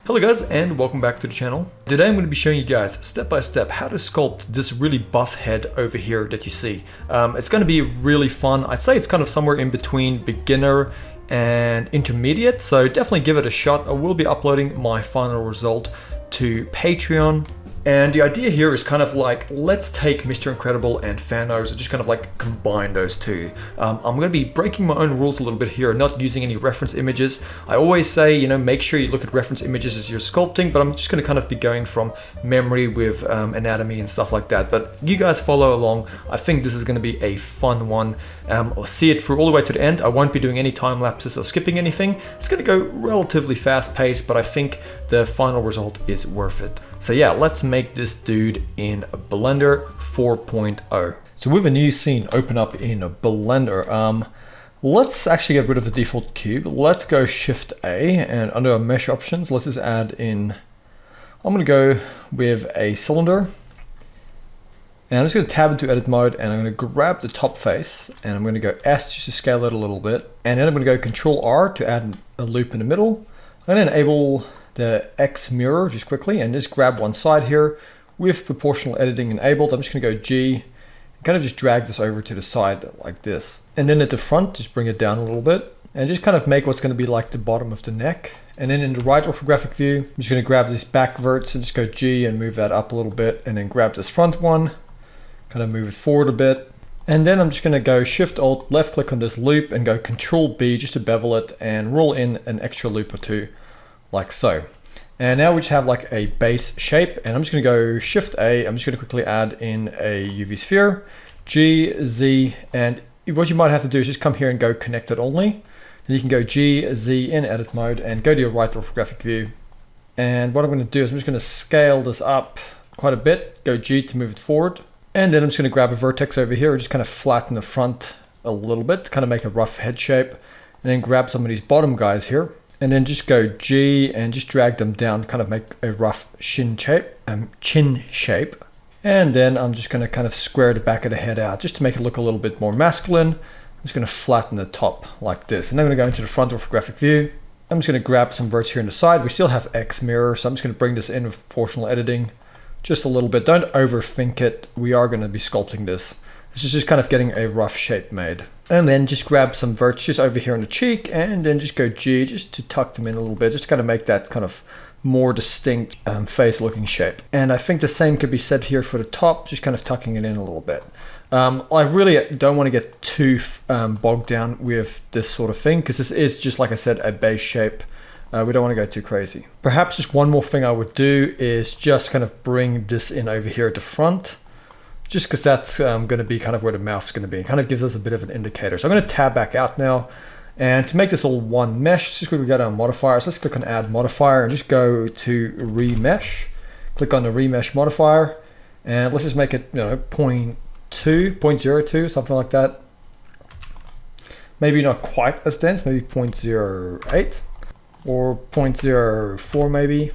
Hello guys and welcome back to the channel. Today I'm going to be showing you guys step by step how to sculpt this really buff head over here that you see. It's going to be really fun. I'd say it's kind of somewhere in between beginner and intermediate, so definitely give it a shot. I will be uploading my final result to Patreon. And the idea here is kind of like, let's take Mr. Incredible and Thanos and just kind of like combine those two. I'm going to be breaking my own rules a little bit here, not using any reference images. I always say, you know, make sure you look at reference images as you're sculpting, but I'm just going to kind of be going from memory with anatomy and stuff like that. But you guys follow along. I think this is going to be a fun one. I'll see it through all the way to the end. I won't be doing any time lapses or skipping anything. It's going to go relatively fast paced, but I think the final result is worth it. So yeah, let's make this dude in Blender 4.0. So with a new scene open up in Blender, let's actually get rid of the default cube. Let's go Shift A, and under our mesh options, let's just add in, I'm gonna go with a cylinder. And I'm just gonna tab into edit mode, and I'm gonna grab the top face, and I'm gonna go S just to scale it a little bit. And then I'm gonna go Control R to add a loop in the middle. I'm gonna enable the X mirror just quickly and just grab one side here with proportional editing enabled. I'm just gonna go G and kind of just drag this over to the side like this. And then at the front, just bring it down a little bit and just kind of make what's gonna be like the bottom of the neck. And then in the right orthographic view, I'm just gonna grab this back verts and just go G and move that up a little bit, and then grab this front one, kind of move it forward a bit. And then I'm just gonna go Shift Alt, left click on this loop and go Control B just to bevel it and roll in an extra loop or two, like so. And now we just have like a base shape, and I'm just gonna go Shift A. I'm just gonna quickly add in a UV sphere, G, Z, and what you might have to do is just come here and go connected only. Then you can go G, Z in edit mode and go to your right orthographic view. And what I'm gonna do is I'm just gonna scale this up quite a bit, go G to move it forward. And then I'm just gonna grab a vertex over here and just kind of flatten the front a little bit to kind of make a rough head shape. And then grab some of these bottom guys here. And then just go G and just drag them down, kind of make a rough chin shape. And then I'm just gonna kind of square the back of the head out just to make it look a little bit more masculine. I'm just gonna flatten the top like this. And then I'm gonna go into the front orthographic view. I'm just gonna grab some verts here on the side. We still have X mirror, so I'm just gonna bring this in with proportional editing just a little bit. Don't overthink it. We are gonna be sculpting this. This is just kind of getting a rough shape made. And then just grab some verts just over here on the cheek, and then just go G just to tuck them in a little bit, just to kind of make that kind of more distinct face looking shape. And I think the same could be said here for the top, just kind of tucking it in a little bit. I really don't want to get too bogged down with this sort of thing, because this is just, like I said, a base shape. We don't want to go too crazy. Perhaps just one more thing I would do is just kind of bring this in over here at the front, just because that's going to be kind of where the mouth's going to be. It kind of gives us a bit of an indicator. So I'm going to tab back out now. And to make this all one mesh, just quickly go down modifiers. Let's click on add modifier and just go to remesh. Click on the remesh modifier. And let's just make it, you know, 0.02, something like that. Maybe not quite as dense, maybe 0.08 or 0.04 maybe.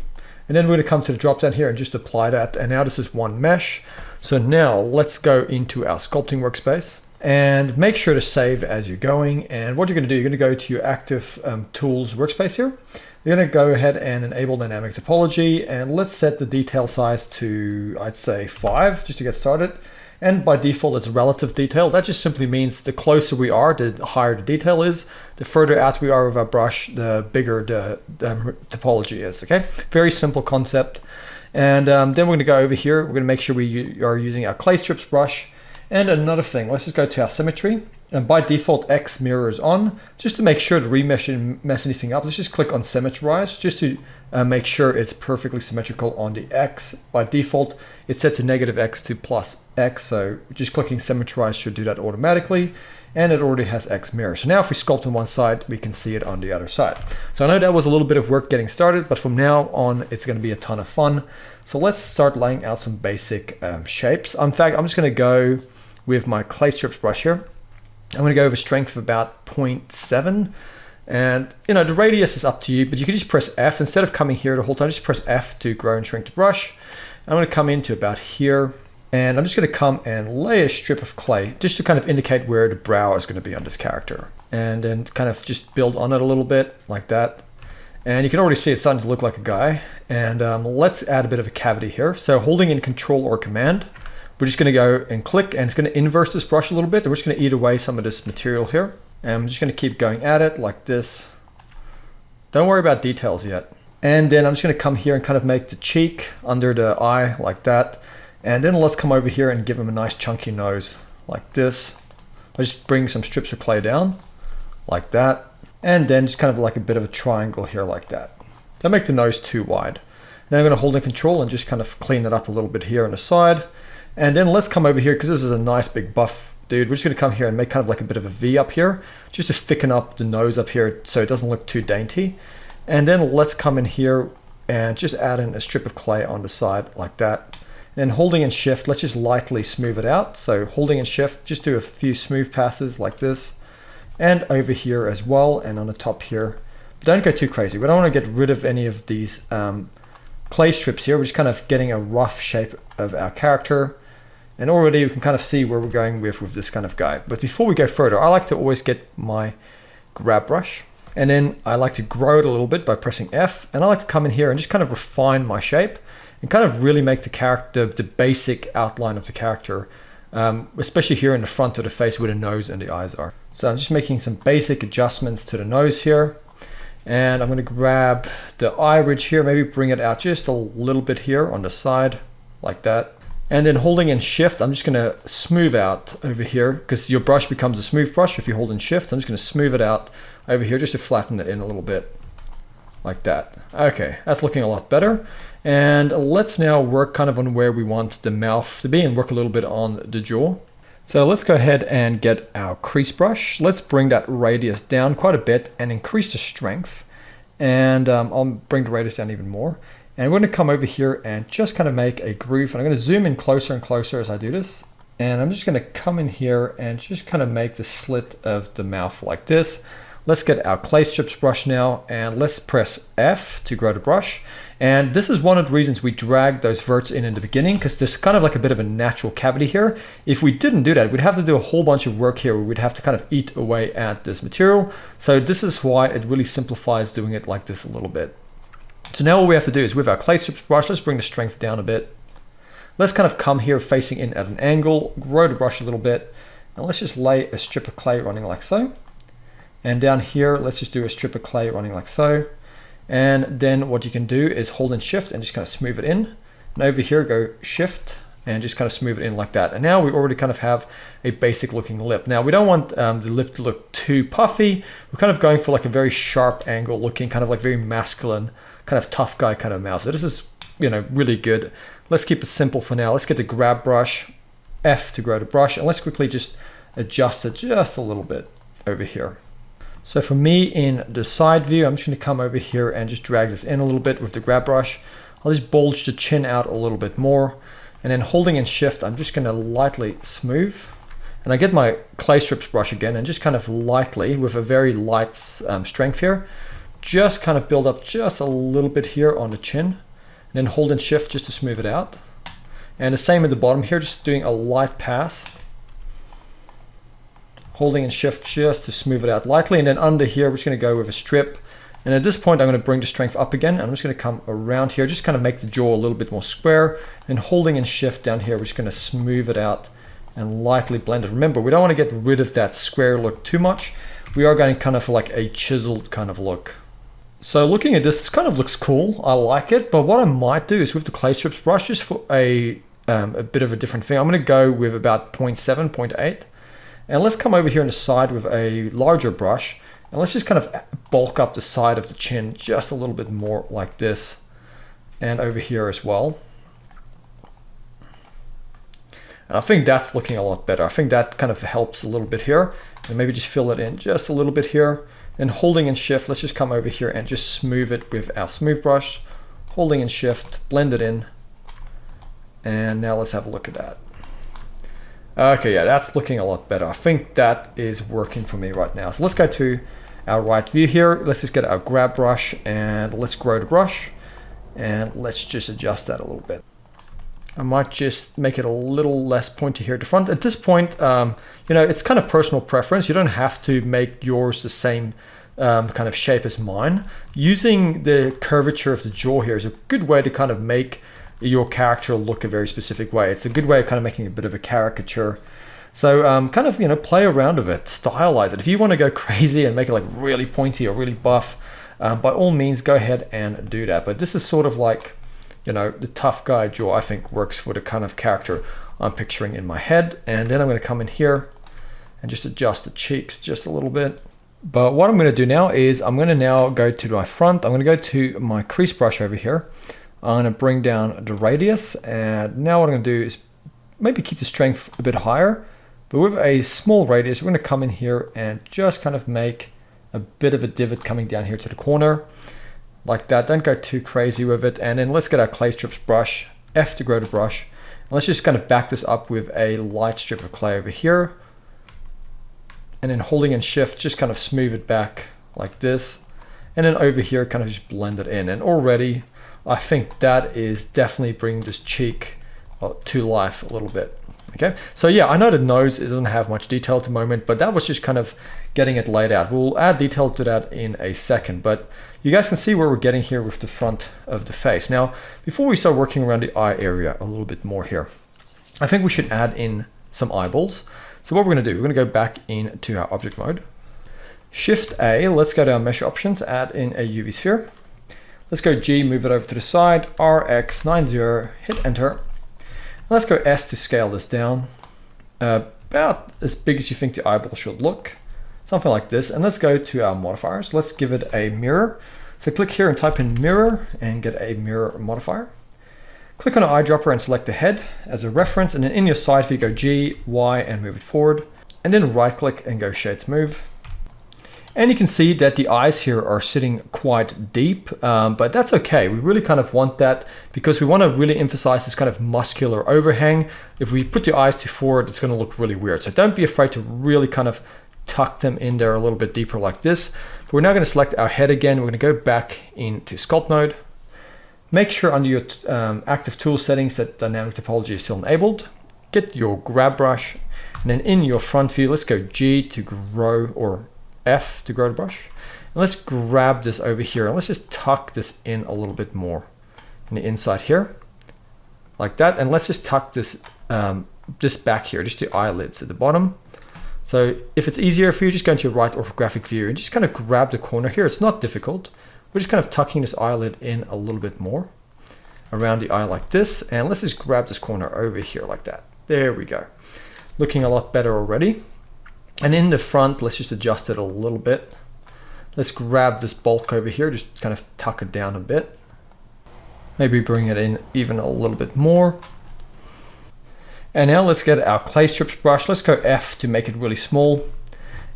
And then we're going to come to the drop down here and just apply that. And now this is one mesh. So now let's go into our sculpting workspace and make sure to save as you're going. And what you're going to do, you're going to go to your active tools workspace here. You're going to go ahead and enable dynamic topology, and let's set the detail size to, I'd say 5 just to get started. And by default, it's relative detail. That just simply means the closer we are, the higher the detail is. The further out we are with our brush, the bigger the topology is, okay? Very simple concept. And then we're going to go over here. We're going to make sure we are using our clay strips brush. And another thing, let's just go to our symmetry. And by default, X mirror is on. Just to make sure the remesh didn't mess anything up, let's just click on symmetrize just to make sure it's perfectly symmetrical on the X. By default, it's set to -X to +X. So just clicking symmetrize should do that automatically. And it already has X mirror. So now if we sculpt on one side, we can see it on the other side. So I know that was a little bit of work getting started, but from now on, it's gonna be a ton of fun. So let's start laying out some basic shapes. In fact, I'm just gonna go with my clay strips brush here. I'm gonna go with a strength of about 0.7. And you know, the radius is up to you, but you can just press F. Instead of coming here the whole time, just press F to grow and shrink the brush. I'm gonna come into about here. And I'm just going to come and lay a strip of clay just to kind of indicate where the brow is going to be on this character. And then kind of just build on it a little bit like that. And you can already see it's starting to look like a guy. And let's add a bit of a cavity here. So holding in Control or Command, we're just going to go and click, and it's going to inverse this brush a little bit. We're just going to eat away some of this material here. And I'm just going to keep going at it like this. Don't worry about details yet. And then I'm just going to come here and kind of make the cheek under the eye like that. And then let's come over here and give him a nice chunky nose like this. I'll just bring some strips of clay down like that. And then just kind of like a bit of a triangle here like that. Don't make the nose too wide. Now I'm going to hold in Control and just kind of clean it up a little bit here on the side. And then let's come over here, because this is a nice big buff dude. We're just going to come here and make kind of like a bit of a V up here, just to thicken up the nose up here so it doesn't look too dainty. And then let's come in here and just add in a strip of clay on the side like that. And holding in Shift, let's just lightly smooth it out. So holding in Shift, just do a few smooth passes like this. And over here as well, and on the top here. But don't go too crazy. We don't want to get rid of any of these clay strips here. We're just kind of getting a rough shape of our character. And already you can kind of see where we're going with this kind of guy. But before we go further, I like to always get my grab brush. And then I like to grow it a little bit by pressing F. And I like to come in here and just kind of refine my shape and kind of really make the character, the basic outline of the character, especially here in the front of the face where the nose and the eyes are. So I'm just making some basic adjustments to the nose here. And I'm going to grab the eye ridge here, maybe bring it out just a little bit here on the side like that. And then holding in Shift, I'm just going to smooth out over here, because your brush becomes a smooth brush if you hold in Shift. I'm just going to smooth it out over here just to flatten it in a little bit like that. Okay, that's looking a lot better. And let's now work kind of on where we want the mouth to be and work a little bit on the jaw. So let's go ahead and get our crease brush. Let's bring that radius down quite a bit and increase the strength. And I'll bring the radius down even more. And we're going to come over here and just kind of make a groove. And I'm going to zoom in closer and closer as I do this. And I'm just going to come in here and just kind of make the slit of the mouth like this. Let's get our clay strips brush now, and let's press F to grow the brush. And this is one of the reasons we drag those verts in the beginning, because there's kind of like a bit of a natural cavity here. If we didn't do that, we'd have to do a whole bunch of work here where we'd have to kind of eat away at this material. So this is why it really simplifies doing it like this a little bit. So now all we have to do is with our clay strips brush, let's bring the strength down a bit. Let's kind of come here facing in at an angle, grow the brush a little bit, and let's just lay a strip of clay running like so. And down here, let's just do a strip of clay running like so. And then what you can do is hold in Shift and just kind of smooth it in. And over here, go Shift and just kind of smooth it in like that. And now we already kind of have a basic looking lip. Now we don't want the lip to look too puffy. We're kind of going for like a very sharp angle looking, kind of like very masculine, kind of tough guy kind of mouth. So this is, you know, really good. Let's keep it simple for now. Let's get the grab brush, F to grow the brush, and let's quickly just adjust it just a little bit over here. So for me in the side view, I'm just going to come over here and just drag this in a little bit with the grab brush. I'll just bulge the chin out a little bit more. And then holding in Shift, I'm just going to lightly smooth. And I get my clay strips brush again and just kind of lightly, with a very light strength here, just kind of build up just a little bit here on the chin. And then hold in Shift just to smooth it out. And the same at the bottom here, just doing a light pass. Holding in Shift just to smooth it out lightly. And then under here, we're just going to go with a strip. And at this point, I'm going to bring the strength up again. And I'm just going to come around here, just kind of make the jaw a little bit more square. And holding in Shift down here, we're just going to smooth it out and lightly blend it. Remember, we don't want to get rid of that square look too much. We are going kind of like a chiseled kind of look. So looking at this kind of looks cool. I like it. But what I might do is with the clay strips brush, just for a bit of a different thing, I'm going to go with about 0.7, 0.8. And let's come over here on the side with a larger brush. And let's just kind of bulk up the side of the chin just a little bit more like this. And over here as well. And I think that's looking a lot better. I think that kind of helps a little bit here. And maybe just fill it in just a little bit here. And holding in Shift, let's just come over here and just smooth it with our smooth brush. Holding in Shift, blend it in. And now let's have a look at that. Okay, yeah, that's looking a lot better. I think that is working for me right now. So let's go to our right view here. Let's just get our grab brush and let's grow the brush. And let's just adjust that a little bit. I might just make it a little less pointy here at the front. At this point, you know, it's kind of personal preference. You don't have to make yours the same kind of shape as mine, using the curvature of the jaw here is a good way to kind of make your character look a very specific way. It's a good way of kind of making a bit of a caricature. So kind of, you know, play around with it, stylize it. If you want to go crazy and make it like really pointy or really buff, by all means, go ahead and do that. But this is sort of like, you know, the tough guy jaw, I think, works for the kind of character I'm picturing in my head. And then I'm going to come in here and just adjust the cheeks just a little bit. But what I'm going to do now is I'm going to now go to my front. I'm going to go to my crease brush over here. I'm going to bring down the radius, and now what I'm going to do is maybe keep the strength a bit higher, but with a small radius, we're going to come in here and just kind of make a bit of a divot coming down here to the corner like that. Don't go too crazy with it. And then let's get our clay strips brush, F to grow the brush. And let's just kind of back this up with a light strip of clay over here. And then holding in shift, just kind of smooth it back like this. And then over here, kind of just blend it in. And already, I think that is definitely bringing this cheek to life a little bit. Okay, so yeah, I know the nose doesn't have much detail at the moment, but that was just kind of getting it laid out. We'll add detail to that in a second, but you guys can see where we're getting here with the front of the face. Now, before we start working around the eye area a little bit more here, I think we should add in some eyeballs. So what we're gonna do, we're gonna go back into our object mode. Shift A, let's go to our mesh options, add in a UV sphere. Let's go G, move it over to the side, RX90, hit enter. Let's go S to scale this down, about as big as you think the eyeball should look, something like this. And let's go to our modifiers. Let's give it a mirror. So click here and type in mirror and get a mirror modifier. Click on an eyedropper and select the head as a reference. And then in your side view, go G, Y, and move it forward. And then right click and go shades move. And you can see that the eyes here are sitting quite deep, but that's okay. We really kind of want that because we want to really emphasize this kind of muscular overhang. If we put the eyes too forward, it's going to look really weird. So don't be afraid to really kind of tuck them in there a little bit deeper like this. But we're now going to select our head again. We're going to go back into sculpt mode. Make sure under your active tool settings that dynamic topology is still enabled. Get your grab brush, and then in your front view, let's go G to grow, or F to grow the brush. And let's grab this over here and let's just tuck this in a little bit more in the inside here, like that. And let's just tuck this just back here, just the eyelids at the bottom. So if it's easier for you, just go into your right orthographic view and just kind of grab the corner here. It's not difficult. We're just kind of tucking this eyelid in a little bit more around the eye like this. And let's just grab this corner over here like that. There we go. Looking a lot better already. And in the front, let's just adjust it a little bit. Let's grab this bulk over here, just kind of tuck it down a bit. Maybe bring it in even a little bit more. And now let's get our clay strips brush. Let's go F to make it really small.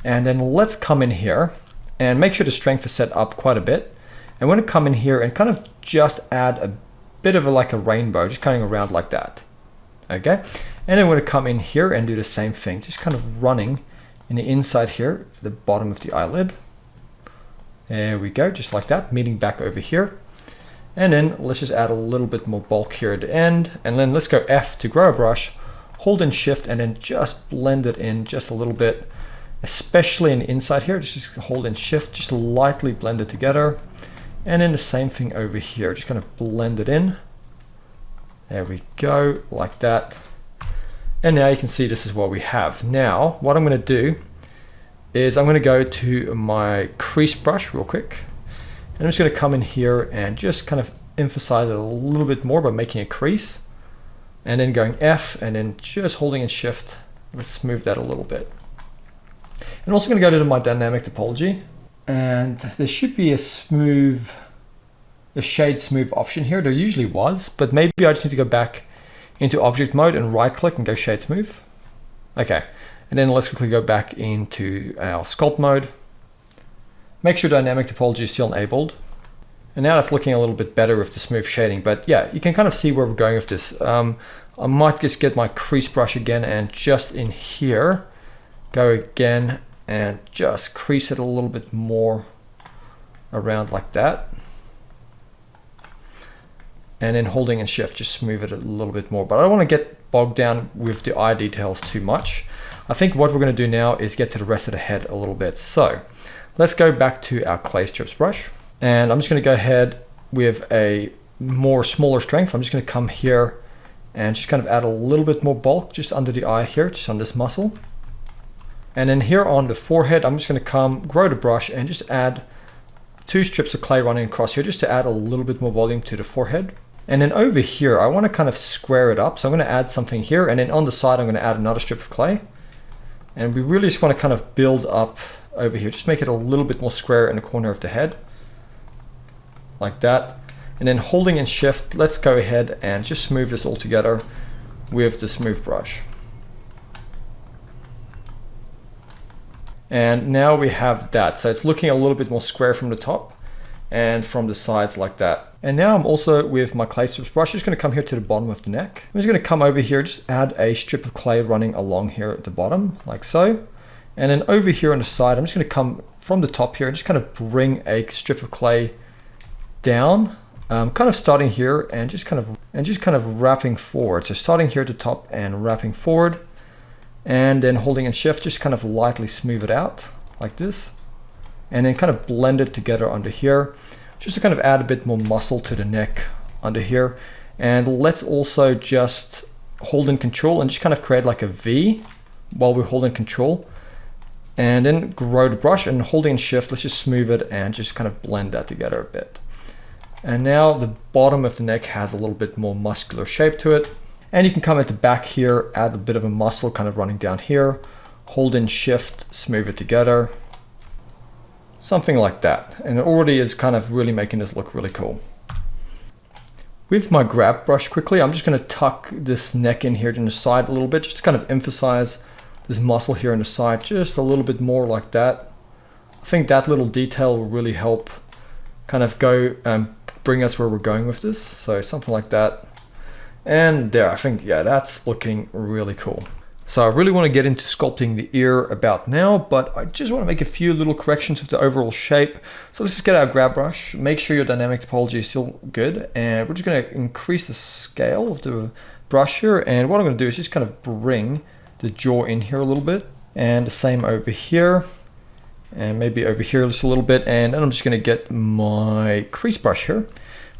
And then let's come in here and make sure the strength is set up quite a bit. And we're gonna come in here and kind of just add a bit of like a rainbow, just coming around like that. Okay. And then we're gonna come in here and do the same thing, just kind of running in the inside here, the bottom of the eyelid. There we go, just like that, meeting back over here. And then let's just add a little bit more bulk here at the end. And then let's go F to grow a brush, hold in shift, and then just blend it in just a little bit, especially in the inside here. Just hold in shift, just lightly blend it together. And then the same thing over here, just kind of blend it in. There we go, like that. And now you can see this is what we have. Now, what I'm gonna do is I'm gonna go to my crease brush real quick. And I'm just gonna come in here and just kind of emphasize it a little bit more by making a crease. And then going F and then just holding in shift. Let's smooth that a little bit. And also gonna go to my dynamic topology. And there should be a shade smooth option here. There usually was, but maybe I just need to go back into object mode and right click and go shade smooth. Okay, and then let's quickly go back into our sculpt mode. Make sure dynamic topology is still enabled. And now that's looking a little bit better with the smooth shading, but yeah, you can kind of see where we're going with this. I might just get my crease brush again and just in here, go again and just crease it a little bit more around like that. And then holding and shift, just smooth it a little bit more. But I don't want to get bogged down with the eye details too much. I think what we're going to do now is get to the rest of the head a little bit. So Let's go back to our clay strips brush. And I'm just gonna go ahead with a more smaller strength. I'm just gonna come here and just kind of add a little bit more bulk just under the eye here, just on this muscle. And then here on the forehead, I'm just gonna grow the brush and just add 2 strips of clay running across here just to add a little bit more volume to the forehead. And then over here, I wanna kind of square it up. So I'm gonna add something here, and then on the side, I'm gonna add another strip of clay. And we really just wanna kind of build up over here. Just make it a little bit more square in the corner of the head, like that. And then holding in shift, let's go ahead and just smooth this all together with the smooth brush. And now we have that. So it's looking a little bit more square from the top and from the sides like that. And now I'm also with my clay strips brush, just gonna come here to the bottom of the neck. I'm just gonna come over here, just add a strip of clay running along here at the bottom, like so. And then over here on the side, I'm just gonna come from the top here and just kind of bring a strip of clay down, kind of starting here and just kind of wrapping forward. So starting here at the top and wrapping forward, and then holding in shift, just kind of lightly smooth it out like this, and then kind of blend it together under here, just to kind of add a bit more muscle to the neck under here. And let's also just hold in control and just kind of create like a V while we're holding control, and then grow the brush and holding in shift, let's just smooth it and just kind of blend that together a bit. And now the bottom of the neck has a little bit more muscular shape to it. And you can come at the back here, add a bit of a muscle kind of running down here, hold in shift, smooth it together. Something like that. And it already is kind of really making this look really cool. With my grab brush quickly, I'm just gonna tuck this neck in here to the side a little bit, just to kind of emphasize this muscle here on the side, just a little bit more like that. I think that little detail will really help kind of go bring us where we're going with this. So something like that. And there, I think, yeah, that's looking really cool. So I really want to get into sculpting the ear about now, but I just want to make a few little corrections with the overall shape. So let's just get our grab brush, make sure your dynamic topology is still good. And we're just going to increase the scale of the brush here. And what I'm going to do is just kind of bring the jaw in here a little bit, and the same over here, and maybe over here just a little bit. And then I'm just going to get my crease brush here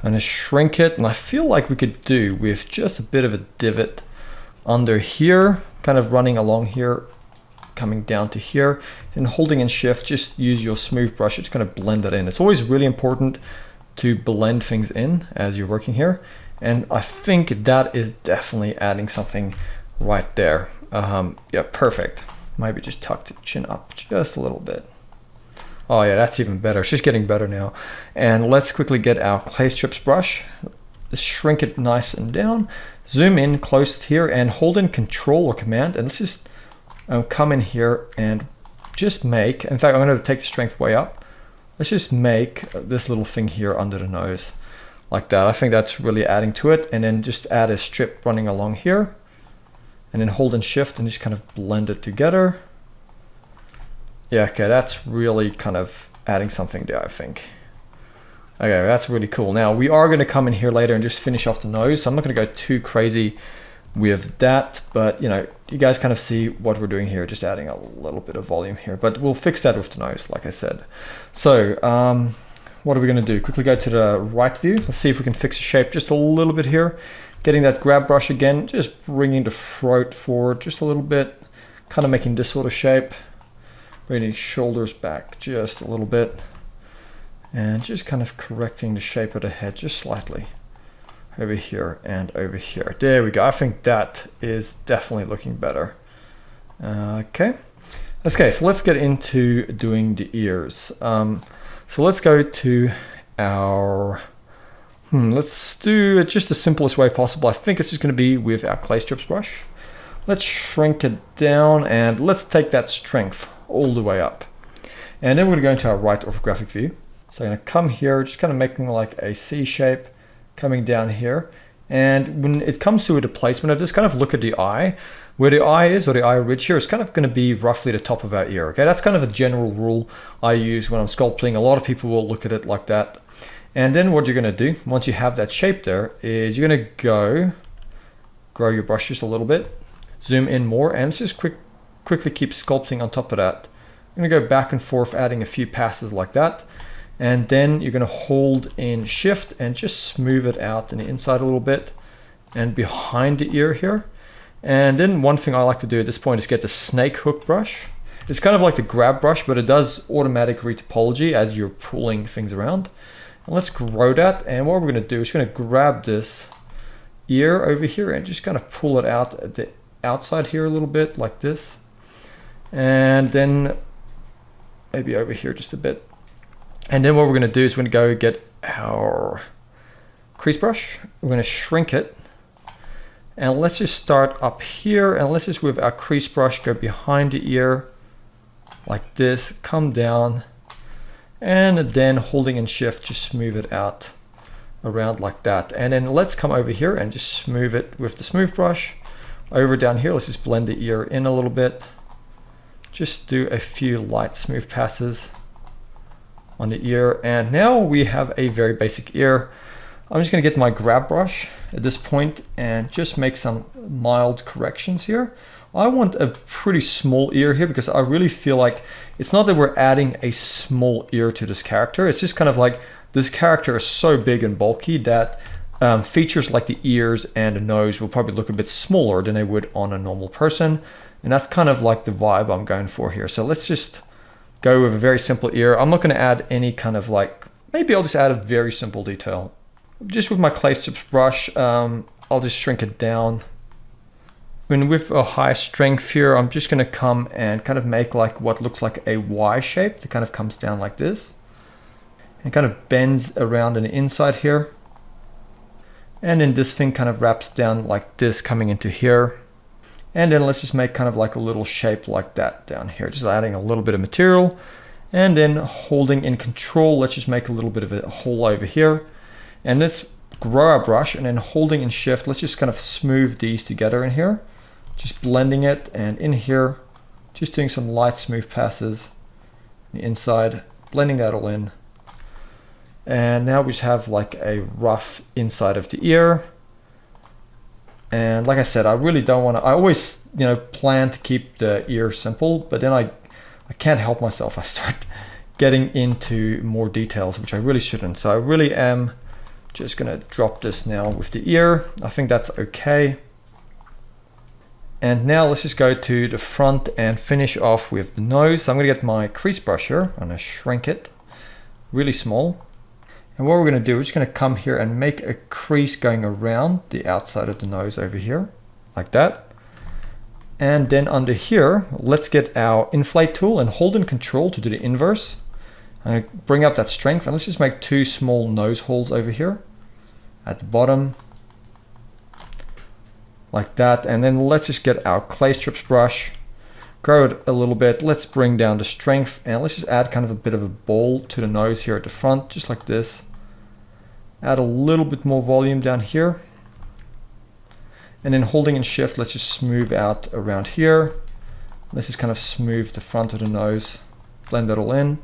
and shrink it. And I feel like we could do with just a bit of a divot under here, kind of running along here, coming down to here, and holding in shift, just use your smooth brush. It's going to blend it in. It's always really important to blend things in as you're working here. And I think that is definitely adding something right there. Yeah, perfect. Maybe just tuck the chin up just a little bit. Oh yeah, that's even better. It's just getting better now. And let's quickly get our clay strips brush, shrink it nice and down, zoom in close here and hold in control or command. And let's just come in here and just make, in fact, I'm going to take the strength way up. Let's just make this little thing here under the nose like that. I think that's really adding to it. And then just add a strip running along here, and then hold in shift and just kind of blend it together. Yeah, okay, that's really kind of adding something there, I think. Okay, that's really cool. Now we are going to come in here later and just finish off the nose. So I'm not going to go too crazy with that, but you know, you guys kind of see what we're doing here, just adding a little bit of volume here, but we'll fix that with the nose, like I said. So what are we going to do? Quickly go to the right view. Let's see if we can fix the shape just a little bit here. Getting that grab brush again, just bringing the throat forward just a little bit, kind of making this sort of shape. Bringing shoulders back just a little bit, and just kind of correcting the shape of the head just slightly over here and over here. There we go. I think that is definitely looking better. Okay, so let's get into doing the ears. So let's go to our let's do it just the simplest way possible. I think it's just going to be with our clay strips brush. Let's shrink it down and let's take that strength all the way up. And then we're going to go into our right orthographic view. So I'm going to come here, just kind of making like a C shape, coming down here. And when it comes to the placement of this, kind of look at the eye. Where the eye is, or the eye ridge here, is kind of going to be roughly the top of our ear. Okay, that's kind of a general rule I use when I'm sculpting. A lot of people will look at it like that. And then what you're going to do, once you have that shape there, is you're going to grow your brush just a little bit, zoom in more, and let's just quickly keep sculpting on top of that I'm gonna go back and forth, adding a few passes like that. And then you're gonna hold in Shift and just smooth it out in the inside a little bit and behind the ear here. And then one thing I like to do at this point is get the snake hook brush. It's kind of like the grab brush, but it does automatic retopology as you're pulling things around. And let's grow that. And what we're gonna do is we're gonna grab this ear over here and just kind of pull it out at the outside here a little bit like this. And then maybe over here just a bit. And then what we're gonna do is we're gonna go get our crease brush. We're gonna shrink it. And let's just start up here and let's just with our crease brush go behind the ear like this, come down, and then holding in Shift, just smooth it out around like that. And then let's come over here and just smooth it with the smooth brush. Over down here, let's just blend the ear in a little bit. Just do a few light smooth passes on the ear. And now we have a very basic ear. I'm just gonna get my grab brush at this point and just make some mild corrections here. I want a pretty small ear here because I really feel like it's not that we're adding a small ear to this character. It's just kind of like this character is so big and bulky that features like the ears and the nose will probably look a bit smaller than they would on a normal person. And that's kind of like the vibe I'm going for here. So let's just go with a very simple ear. I'm not gonna add any kind of like, maybe I'll just add a very simple detail. Just with my clay strips brush, I'll just shrink it down. And with a high strength here, I'm just gonna come and kind of make like what looks like a Y shape that kind of comes down like this and kind of bends around on the inside here. And then this thing kind of wraps down like this coming into here. And then let's just make kind of like a little shape like that down here, just adding a little bit of material. And then holding in Control, let's just make a little bit of a hole over here. And let's grow our brush and then holding in Shift, let's just kind of smooth these together in here. Just blending it, and in here, just doing some light smooth passes on the inside, blending that all in. And now we just have like a rough inside of the ear. And like I said, I really don't want to, I always, plan to keep the ear simple, but then I can't help myself. I start getting into more details, which I really shouldn't. So I really am just gonna drop this now with the ear. I think that's okay. And now let's just go to the front and finish off with the nose. So I'm gonna get my crease brush here. I'm gonna shrink it really small. And what we're gonna do, we're just gonna come here and make a crease going around the outside of the nose over here, like that. And then under here, let's get our inflate tool and hold in Control to do the inverse. I'm gonna bring up that strength and let's just make two small nose holes over here at the bottom. Like that, and then let's just get our clay strips brush, grow it a little bit, let's bring down the strength, and let's just add kind of a bit of a ball to the nose here at the front, just like this. Add a little bit more volume down here. And then holding in Shift, let's just smooth out around here. Let's just kind of smooth the front of the nose, blend that all in.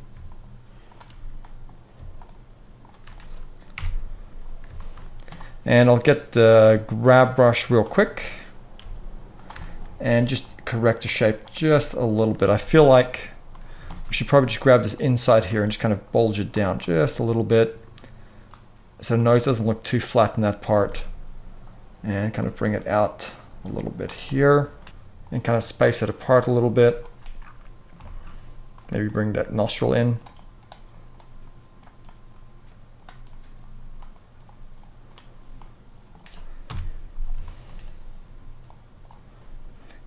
And I'll get the grab brush real quick and just correct the shape just a little bit. I feel like we should probably just grab this inside here and just kind of bulge it down just a little bit so the nose doesn't look too flat in that part, and kind of bring it out a little bit here and kind of space it apart a little bit. Maybe bring that nostril in.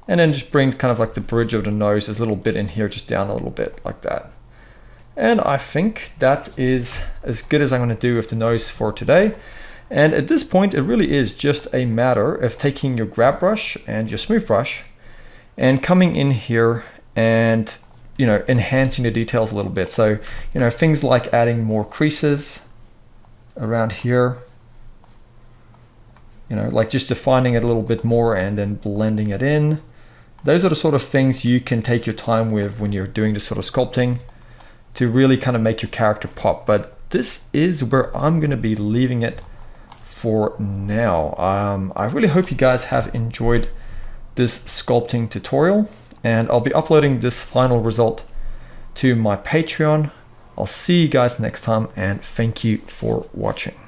And then just bring kind of like the bridge of the nose, this little bit in here, just down a little bit like that. And I think that is as good as I'm going to do with the nose for today. And at this point, it really is just a matter of taking your grab brush and your smooth brush and coming in here and, enhancing the details a little bit. So, things like adding more creases around here, like just defining it a little bit more and then blending it in. Those are the sort of things you can take your time with when you're doing this sort of sculpting to really kind of make your character pop. But this is where I'm going to be leaving it for now. I really hope you guys have enjoyed this sculpting tutorial, and I'll be uploading this final result to my Patreon. I'll see you guys next time, and thank you for watching.